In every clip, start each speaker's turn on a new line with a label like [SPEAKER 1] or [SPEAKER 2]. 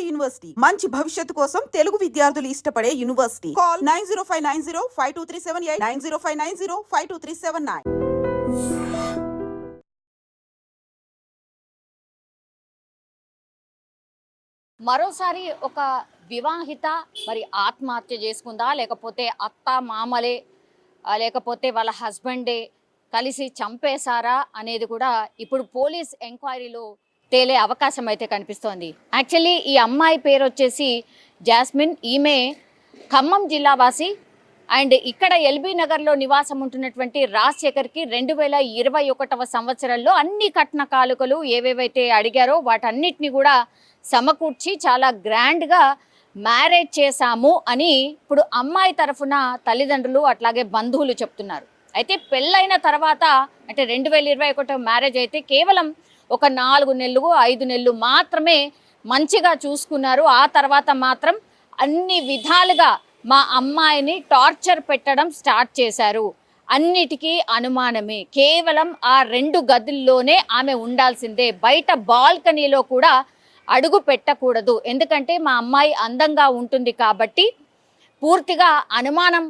[SPEAKER 1] University మంచి భవిష్యత్తు కోసం తెలుగు విద్యార్థులు ఇష్టపడే యూనివర్సిటీ. కాల్ 9059052378 9059052379.
[SPEAKER 2] మరోసారి ఒక వివాహిత మరి ఆత్మహత్య చేసుకుందా, లేకపోతే అత్త మామలే లేకపోతే వాళ్ళ హస్బెండే కలిసి చంపేశారా అనేది కూడా ఇప్పుడు పోలీస్ ఎంక్వైరీలో తేలే అవకాశం అయితే కనిపిస్తోంది. యాక్చువల్లీ ఈ అమ్మాయి పేరు వచ్చేసి జాస్మిన్. ఈమె ఖమ్మం జిల్లా వాసి అండ్ ఇక్కడ ఎల్బీ నగర్లో నివాసం ఉంటున్నటువంటి రాజశేఖర్కి 2021వ సంవత్సరంలో అన్ని కట్న కానుకలు ఏవేవైతే అడిగారో వాటన్నిటిని కూడా సమకూర్చి చాలా గ్రాండ్గా మ్యారేజ్ చేశాము అని ఇప్పుడు అమ్మాయి తరఫున తల్లిదండ్రులు అట్లాగే బంధువులు చెప్తున్నారు. అయితే పెళ్ళైన తర్వాత అంటే 2021 మ్యారేజ్ అయితే కేవలం ఒక 4 నెలలు 5 నెలలు మాత్రమే మంచిగా చూసుకున్నారు. ఆ తర్వాత మాత్రం అన్ని విధాలుగా మా అమ్మాయిని టార్చర్ పెట్టడం స్టార్ట్ చేశారు. అన్నిటికీ అనుమానమే. కేవలం ఆ 2 గదుల్లోనే ఆమె ఉండాల్సిందే, బయట బాల్కనీలో కూడా అడుగు పెట్టకూడదు. ఎందుకంటే మా అమ్మాయి అందంగా ఉంటుంది కాబట్టి పూర్తిగా అనుమానం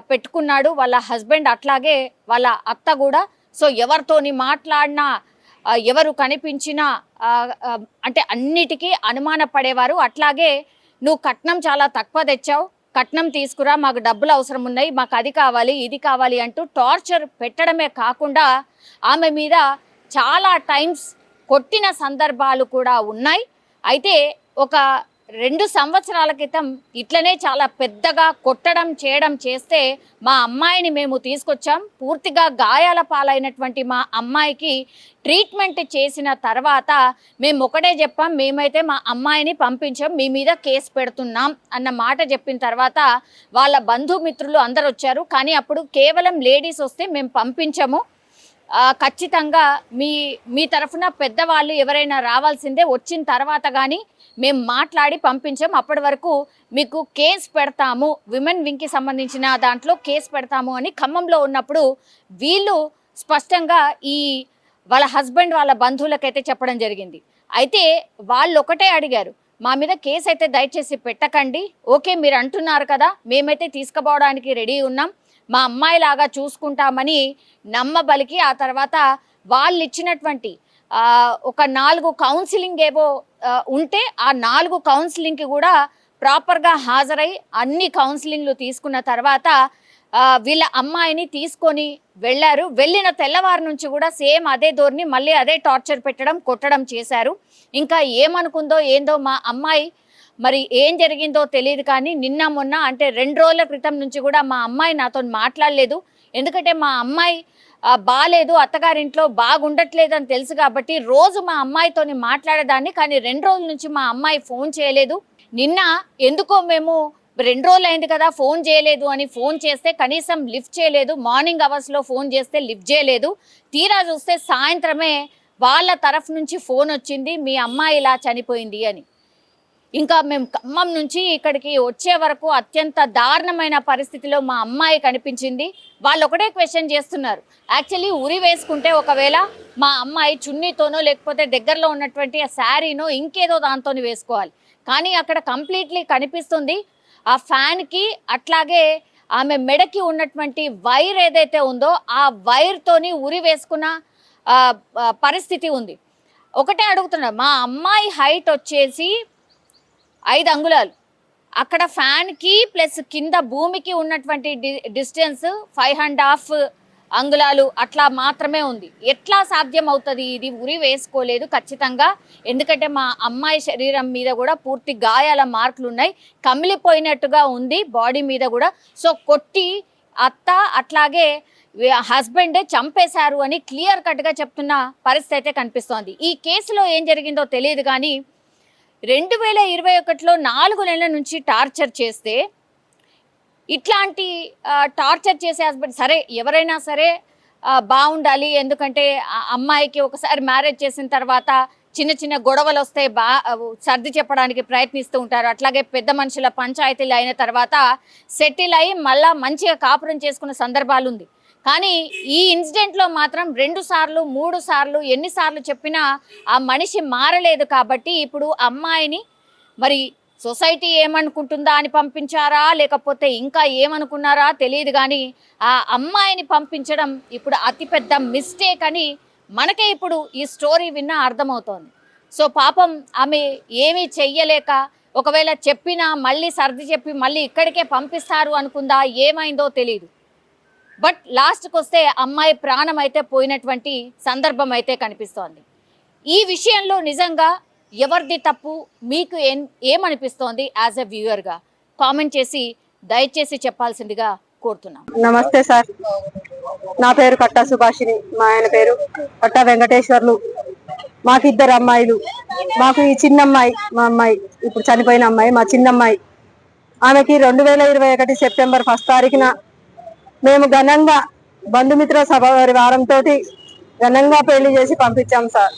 [SPEAKER 2] పెట్టుకున్నాడు వాళ్ళ హస్బెండ్, అట్లాగే వాళ్ళ అత్త కూడా. సో ఎవరితోని మాట్లాడినా ఎవరు కనిపించినా అంటే అన్నిటికీ అనుమాన పడేవారు. అట్లాగే నువ్వు కట్నం చాలా తక్కువ తెచ్చావు, కట్నం తీసుకురా, మాకు డబ్బులు అవసరం ఉన్నాయి, మాకు అది కావాలి ఇది కావాలి అంటూ టార్చర్ పెట్టడమే కాకుండా ఆమె మీద చాలా టైమ్స్ కొట్టిన సందర్భాలు కూడా ఉన్నాయి. అయితే ఒక 2 సంవత్సరాల క్రితం ఇట్లనే చాలా పెద్దగా కొట్టడం చేయడం చేస్తే మా అమ్మాయిని మేము తీసుకొచ్చాం. పూర్తిగా గాయాల పాలైనటువంటి మా అమ్మాయికి ట్రీట్మెంట్ చేసిన తర్వాత మేము ఒకటే చెప్పాం, మేమైతే మా అమ్మాయిని పంపించాం, మీ మీద కేసు పెడుతున్నాం అన్న మాట చెప్పిన తర్వాత వాళ్ళ బంధుమిత్రులు అందరు వచ్చారు. కానీ అప్పుడు కేవలం లేడీస్ వస్తే మేము పంపించము, ఖచ్చితంగా మీ తరఫున పెద్దవాళ్ళు ఎవరైనా రావాల్సిందే, వచ్చిన తర్వాత కానీ మేము మాట్లాడి పంపించాం, అప్పటి వరకు మీకు కేసు పెడతాము, విమెన్ వింగ్కి సంబంధించిన దాంట్లో కేసు పెడతాము అని ఖమ్మంలో ఉన్నప్పుడు వీళ్ళు స్పష్టంగా వాళ్ళ హస్బెండ్ వాళ్ళ బంధువులకైతే చెప్పడం జరిగింది. అయితే వాళ్ళు ఒకటే అడిగారు, మా మీద కేసు అయితే దయచేసి పెట్టకండి, ఓకే మీరు అంటున్నారు కదా, మేమైతే తీసుకుపోవడానికి రెడీ ఉన్నాం, మా అమ్మాయి లాగా చూసుకుంటామని నమ్మబలికి ఆ తర్వాత వాళ్ళు ఇచ్చినటువంటి ఒక 4 కౌన్సిలింగ్ ఏవో ఉంటే ఆ 4 కౌన్సిలింగ్కి కూడా ప్రాపర్గా హాజరై అన్ని కౌన్సిలింగ్లు తీసుకున్న తర్వాత వీళ్ళ అమ్మాయిని తీసుకొని వెళ్ళారు. వెళ్ళిన తెల్లవారు నుంచి కూడా సేమ్ అదే ధోరణి, మళ్ళీ అదే టార్చర్ పెట్టడం కొట్టడం చేశారు. ఇంకా ఏమనుకుందో ఏందో మా అమ్మాయి, మరి ఏం జరిగిందో తెలియదు. కానీ నిన్న మొన్న అంటే 2 రోజుల క్రితం నుంచి కూడా మా అమ్మాయి నాతో మాట్లాడలేదు. ఎందుకంటే మా అమ్మాయి బాగాలేదు, అత్తగారింట్లో బాగుండట్లేదు అని తెలుసు కాబట్టి రోజు మా అమ్మాయితోని మాట్లాడేదాన్ని. కానీ 2 రోజుల నుంచి మా అమ్మాయి ఫోన్ చేయలేదు. నిన్న ఎందుకో మేము 2 రోజులు అయింది కదా ఫోన్ చేయలేదు అని ఫోన్ చేస్తే కనీసం లిఫ్ట్ చేయలేదు. మార్నింగ్ అవర్స్లో ఫోన్ చేస్తే లిఫ్ట్ చేయలేదు. తీరా చూస్తే సాయంత్రమే వాళ్ళ తరఫు నుంచి ఫోన్ వచ్చింది, మీ అమ్మాయి ఇలా చనిపోయింది అని. ఇంకా మేము ఖమ్మం నుంచి ఇక్కడికి వచ్చే వరకు అత్యంత దారుణమైన పరిస్థితిలో మా అమ్మాయి కనిపించింది. వాళ్ళు ఒకటే క్వశ్చన్ చేస్తున్నారు, యాక్చువల్లీ ఉరి వేసుకుంటే ఒకవేళ మా అమ్మాయి చున్నీతోనో లేకపోతే దగ్గరలో ఉన్నటువంటి ఆ శారీనో ఇంకేదో దాంతో వేసుకోవాలి. కానీ అక్కడ కంప్లీట్లీ కనిపిస్తుంది ఆ ఫ్యాన్కి అట్లాగే ఆమె మెడకి ఉన్నటువంటి వైర్ ఏదైతే ఉందో ఆ వైర్తోని ఉరి వేసుకున్న పరిస్థితి ఉంది. ఒకటే అడుగుతున్నారు, మా అమ్మాయి హైట్ వచ్చేసి 5 అంగుళాలు, అక్కడ ఫ్యాన్కి ప్లస్ కింద భూమికి ఉన్నటువంటి డిస్టెన్స్ 5.5 అంగుళాలు అట్లా మాత్రమే ఉంది. ఎట్లా సాధ్యం అవుతుంది? ఇది ఉరి వేసుకోలేదు ఖచ్చితంగా. ఎందుకంటే మా అమ్మాయి శరీరం మీద కూడా పూర్తి గాయాల మార్కులు ఉన్నాయి, కమిలిపోయినట్టుగా ఉంది బాడీ మీద కూడా. సో కొట్టి అత్త అట్లాగే హస్బెండే చంపేశారు అని క్లియర్ కట్గా చెప్తున్న పరిస్థితి అయితే కనిపిస్తోంది. ఈ కేసులో ఏం జరిగిందో తెలియదు కానీ 2021లో 4 నెలల నుంచి టార్చర్ చేస్తే ఇట్లాంటి టార్చర్ చేసే హస్బెండ్ సరే ఎవరైనా సరే బాగుండాలి. ఎందుకంటే అమ్మాయికి ఒకసారి మ్యారేజ్ చేసిన తర్వాత చిన్న చిన్న గొడవలు వస్తే సర్ది చెప్పడానికి ప్రయత్నిస్తూ ఉంటారు. అట్లాగే పెద్ద మనుషుల పంచాయతీలు అయిన తర్వాత సెటిల్ అయ్యి మళ్ళీ మంచిగా కాపురం చేసుకున్న సందర్భాలు ఉంది. కానీ ఈ ఇన్సిడెంట్లో మాత్రం 2 సార్లు 3 సార్లు ఎన్నిసార్లు చెప్పినా ఆ మనిషి మారలేదు. కాబట్టి ఇప్పుడు అమ్మాయిని మరి సొసైటీ ఏమనుకుంటుందా అని పంపించారా లేకపోతే ఇంకా ఏమనుకున్నారా తెలియదు, కానీ ఆ అమ్మాయిని పంపించడం ఇప్పుడు అతిపెద్ద మిస్టేక్ అని మనకే ఇప్పుడు ఈ స్టోరీ విన్నా అర్థమవుతోంది. సో పాపం ఆమె ఏమీ చెయ్యలేక, ఒకవేళ చెప్పినా మళ్ళీ సర్ది చెప్పి మళ్ళీ ఇక్కడికే పంపిస్తారు అనుకుందా, ఏమైందో తెలియదు. బట్ లాస్ట్కి వస్తే అమ్మాయి ప్రాణం అయితే పోయినటువంటి సందర్భం అయితే కనిపిస్తోంది. ఈ విషయంలో నిజంగా ఎవరిది తప్పు, మీకు ఏమనిపిస్తోంది యాజ్ ఎ వ్యూయర్గా? కామెంట్ చేసి దయచేసి చెప్పాల్సిందిగా కోరుతున్నాం.
[SPEAKER 3] నమస్తే సార్, నా పేరు కట్టా సుభాషిణి, మా ఆయన పేరు కట్టా వెంకటేశ్వర్లు. మాకు 2 అమ్మాయిలు. మాకు ఈ చిన్నమ్మాయి, మా అమ్మాయి ఇప్పుడు చనిపోయిన అమ్మాయి, మా చిన్నమ్మాయి. ఆమెకి 2021 సెప్టెంబర్ 1 తారీఖున మేము ఘనంగా బంధుమిత్ర సభ వారంతో ఘనంగా పెళ్లి చేసి పంపించాం సార్.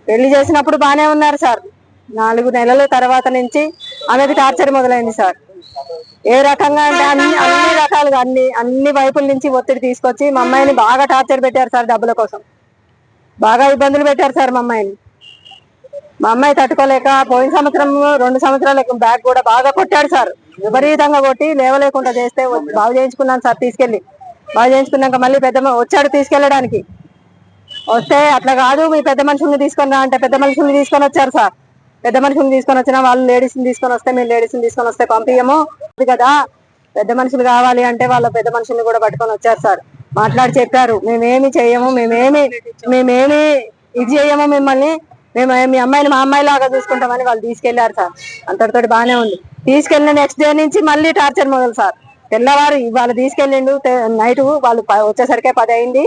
[SPEAKER 3] పెళ్లి చేసినప్పుడు బాగానే ఉన్నారు సార్. 4 నెలల తర్వాత నుంచి ఆమెకి టార్చర్ మొదలైంది సార్. ఏ రకంగా అంటే అన్ని రకాలుగా అన్ని వైపుల నుంచి ఒత్తిడి తీసుకొచ్చి మా అమ్మాయిని బాగా టార్చర్ పెట్టారు సార్. డబ్బుల కోసం బాగా ఇబ్బందులు పెట్టారు సార్ మా అమ్మాయిని. మా అమ్మాయి తట్టుకోలేక పోయిన సంవత్సరం 2 సంవత్సరాల బ్యాగ్ కూడా బాగా కొట్టాడు సార్. విపరీతంగా కొట్టి లేవలేకుండా చేస్తే బాగు చేయించుకున్నాను సార్. తీసుకెళ్లి బాగు చేయించుకున్నాక మళ్ళీ వచ్చాడు తీసుకెళ్ళడానికి. వస్తే అట్లా కాదు, మీ పెద్ద మనుషుల్ని తీసుకొని రా అంటే పెద్ద మనుషుల్ని తీసుకొని వచ్చారు సార్. పెద్ద మనుషుల్ని తీసుకొని వచ్చినా వాళ్ళు లేడీస్ని తీసుకొని వస్తే మేము లేడీస్ని తీసుకొని వస్తే పంపించము కదా, పెద్ద మనుషులు కావాలి అంటే వాళ్ళ పెద్ద మనుషుల్ని కూడా పట్టుకొని వచ్చారు సార్. మాట్లాడి చెప్పారు, మేమేమి చెయ్యము, మేమేమి ఇది చెయ్యము, మిమ్మల్ని మీ అమ్మాయిని మా అమ్మాయి లాగా చూసుకుంటామని వాళ్ళు తీసుకెళ్లారు సార్. అంతటితోటి బాగానే ఉంది. తీసుకెళ్లిన నెక్స్ట్ డే నుంచి మళ్ళీ టార్చర్ మొదలు సార్. తెల్లవారు వాళ్ళు తీసుకెళ్ళిండు, నైట్ వాళ్ళు వచ్చేసరికి 10 అయింది.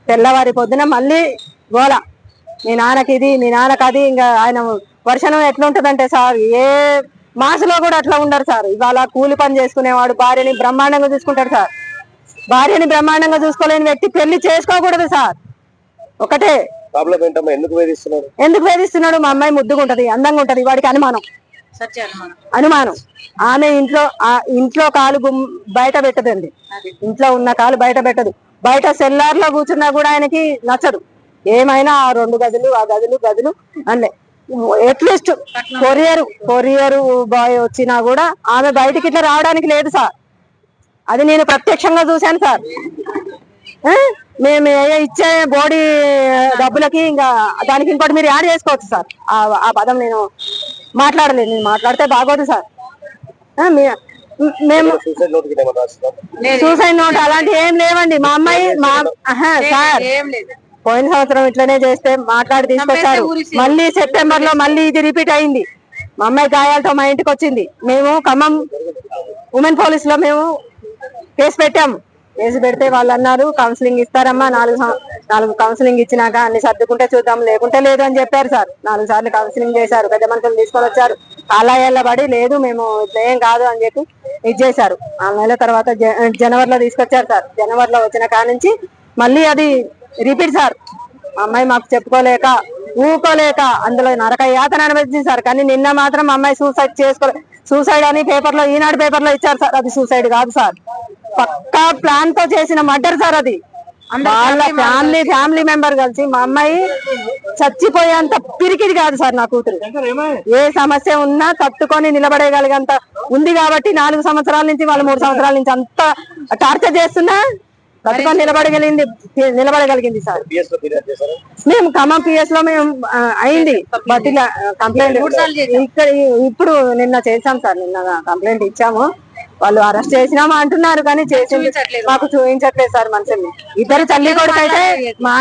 [SPEAKER 3] తెల్లవారి పొద్దున మళ్ళీ గోల, మీ నాన్నకి ఇది, మీ నాన్నకి అది. ఇంకా ఆయన వర్షనం ఎట్లుంటదంటే సార్, ఏ మాసలో కూడా అట్లా ఉండరు సార్. ఇవాళ కూలి పని చేసుకునేవాడు భార్యని బ్రహ్మాండంగా చూసుకుంటాడు సార్. భార్యని బ్రహ్మాండంగా చూసుకోలేని వ్యక్తి పెళ్లి చేసుకోకూడదు సార్. ఒకటే ఎందుకు వేధిస్తున్నాడు? మా అమ్మాయి ముద్దుగా ఉంటది, అందంగా ఉంటది. వాడికి అనుమానం. ఆమె ఇంట్లో కాలు బయట పెట్టదండి. ఇంట్లో ఉన్న కాలు బయట పెట్టదు. బయట సెల్లార్ లో కూర్చున్నా కూడా ఆయనకి నచ్చదు. ఏమైనా ఆ 2 గదులు, ఆ గదులు అంటే అట్లీస్ట్ కొరియర్ బాయ్ వచ్చినా కూడా ఆమె బయటికి ఇట్లా రావడానికి లేదు సార్. అది నేను ప్రత్యక్షంగా చూశాను సార్. మేము ఇచ్చే బోడీ డబ్బులకి ఇంకా దానికి ఇంకోటి మీరు యాడ్ చేసుకోవచ్చు సార్. ఆ పదం నేను మాట్లాడలేదు. నేను మాట్లాడితే బాగోదు సార్. మేము సూసైడ్ నోట్ అలాంటి ఏం లేవండి. మా అమ్మాయి సార్ పోయిన సంవత్సరం ఇట్లనే చేస్తే మాట్లాడి తీసుకొచ్చారు. మళ్ళీ సెప్టెంబర్ లో మళ్ళీ ఇది రిపీట్ అయింది. మా అమ్మాయి గాయాలతో మా ఇంటికి వచ్చింది. మేము ఖమ్మం ఉమెన్ పోలీస్ లో మేము కేసు పెట్టాము. కేసు పెడితే వాళ్ళు అన్నారు కౌన్సిలింగ్ ఇస్తారమ్మా, 4 కౌన్సిలింగ్ ఇచ్చినాక అన్ని సర్దుకుంటే చూద్దాం, లేకుంటే లేదు అని చెప్పారు సార్. 4 సార్లు కౌన్సిలింగ్ చేశారు. పెద్ద మనుషులు తీసుకొని వచ్చారు. ఆలయాల పడి లేదు మేము ఏం కాదు అని చెప్పి ఇది చేశారు. 4 నెలల తర్వాత జనవరిలో తీసుకొచ్చారు సార్. జనవరిలో వచ్చిన కానుంచి మళ్ళీ అది రిపీట్ సార్. అమ్మాయి మాకు చెప్పుకోలేక ఊకోలేక అందులో నరక యాతన అనిపించింది సార్. కానీ నిన్న మాత్రం అమ్మాయి సూసైడ్ అని పేపర్లో, ఈనాడు పేపర్లో ఇచ్చారు సార్. అది సూసైడ్ కాదు సార్, పక్కా ప్లాన్ తో చేసిన మర్డర్ సార్. అది వాళ్ళ ఫ్యామిలీ మెంబర్ కలిసి మా అమ్మాయి చచ్చిపోయేంత పిరికిది కాదు సార్ నా కూతురు. ఏ సమస్య ఉన్నా తట్టుకొని నిలబడేయగలిగేంత ఉంది కాబట్టి 4 సంవత్సరాల నుంచి వాళ్ళు 3 సంవత్సరాల నుంచి అంత టార్చర్ చేస్తున్నా తట్టుకొని నిలబడగలిగింది సార్. మేము ఖమ్మం PS లో మేము అయింది బట్ ఇలా కంప్లైంట్ ఇక్కడ ఇప్పుడు నిన్న చేసాం సార్. నిన్న కంప్లైంట్ ఇచ్చాము. వాళ్ళు అరెస్ట్ చేసినామా అంటున్నారు కానీ మాకు చూపించట్లేదు సార్ మనుషుల్ని. 2 తల్లి కొడుకు అయితే మా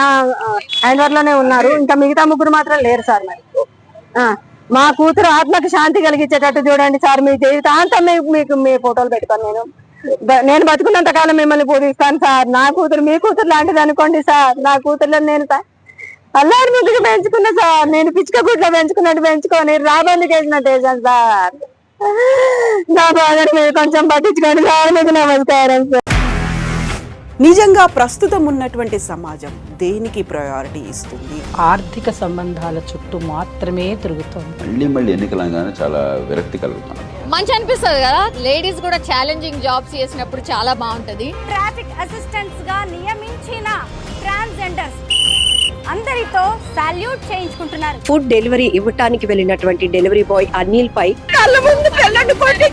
[SPEAKER 3] హ్యాండ్ లోనే ఉన్నారు. ఇంకా మిగతా 3 మాత్రం లేరు సార్. మరి మా కూతురు ఆత్మకి శాంతి కలిగించేటట్టు చూడండి సార్. మీ జీవితాంతం మీకు మీ ఫోటోలు పెట్టుకొని నేను బతుకున్నంత కాలం మిమ్మల్ని పూజిస్తాను సార్. నా కూతురు మీ కూతురు లాంటిది అనుకోండి సార్. నా కూతుర్లో నేను అల్లారి ముద్దుగా పెంచుకున్నా సార్. నేను పిచ్చుక గుడ్లో పెంచుకున్నట్టు పెంచుకొని రాబందుకు వేసినట్టు వేసాను సార్. నా బాధని మీరు కొంచెం పట్టించుకోండి సార్. మీకు నమస్కారం సార్.
[SPEAKER 1] నిజంగా ప్రస్తుతం ఉన్నటువంటి సమాజం దేనికి ప్రయారిటీ ఇస్తుంది?
[SPEAKER 4] ఆర్థిక సంబంధాల చుట్టూ మాత్రమే తిరుగుతుంది.
[SPEAKER 5] మళ్ళీ ఎన్నికలంగానే చాలా విరక్తి కలుగుతాను.
[SPEAKER 2] మంచి అనిపిస్తుంది కదా, లేడీస్ కూడా ఛాలెంజింగ్ జాబ్స్ చేసినప్పుడు చాలా బాగుంటది.
[SPEAKER 6] ట్రాఫిక్ అసిస్టెంట్స్ గా నియమించిన ట్రాన్స్జెండర్స్ అందరితో సాల్యూట్ చేయించుకుంటున్నారు.
[SPEAKER 7] ఫుడ్ డెలివరీ ఇవ్వటానికి వెళ్ళినటువంటి డెలివరీ బాయ్ అనిల్ పై
[SPEAKER 3] కళ్ళ ముందు పిల్లల్ని కొట్టి